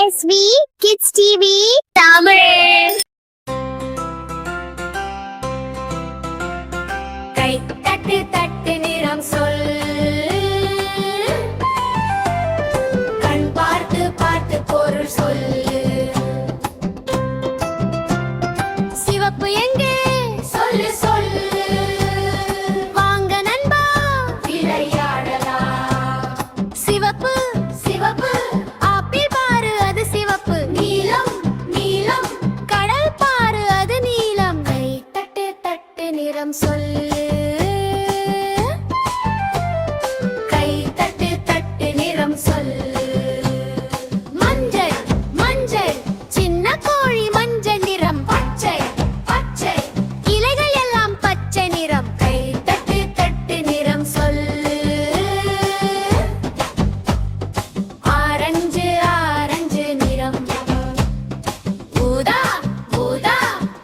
SV kids TV Tamil. கை தட்டு தட்டு நிறம் சொல், கண் பார்த்து பார்த்து பொருள் சொல். சிவப்பு எங்கே சொல்லு சொல்லு, வாங்க நண்பா விளையாடலாம். சிவப்பு சிவப்பு ஆப்பிள் பாரு அது சிவப்பு, நீலம் நீலம் கடல் பாரு அது நீலம். கை தட்டு தட்டு நிறம் சொல்லு, கை தட்டு தட்டு நிறம் சொல்லு. மஞ்சள் மஞ்சள் சின்ன கோழி மஞ்சள் நிறம், பச்சை பச்சை இலைகள் எல்லாம் பச்சை நிறம். கை தட்டு தட்டு நிறம் சொல்லு. ஆரஞ்சு ஆரஞ்சு நிறம், ஊதா ஊதா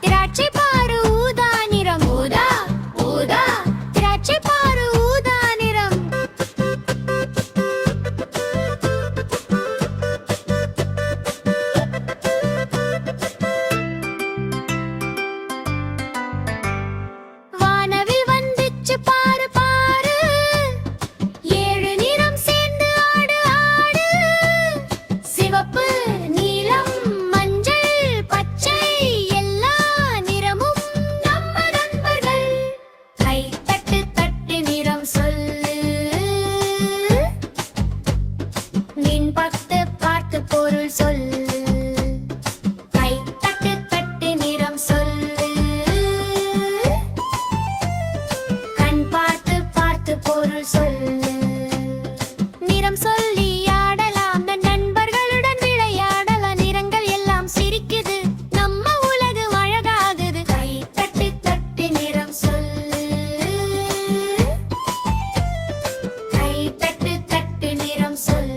திராட்சை பாரு ஊதா நிறம். ஊதா ஊதா திராட்சை பாரு ஊதா நிறம். வானவில் வந்துச்சு பாரு பாரு, ஏழு நிறம் சேர்ந்து ஆடு ஆடு. சிவப்பு நீலம் மஞ்சள் பச்சை எல்லா நிறமும் நம்ம நண்பர்கள். கை தட்டு தட்டு நிறம் சொல்லு, நின் பார்த்து பார்த்து பொருள் சொல்லு. கை தட்டு தட்டு நிறம் சொல்லு, கண் பார்த்து பார்த்து பொருள் சொல்லு. நிறம் சொல்லி ஆடலாம், நம் நண்பர்களுடன் விளையாடலாம். நிறங்கள் எல்லாம் சிரிக்குது, நம்ம உலகம் அழகாகுது. கை தட்டு தட்டு நிறம் சொல்லு, கை தட்டு தட்டு நிறம் சொல்லு.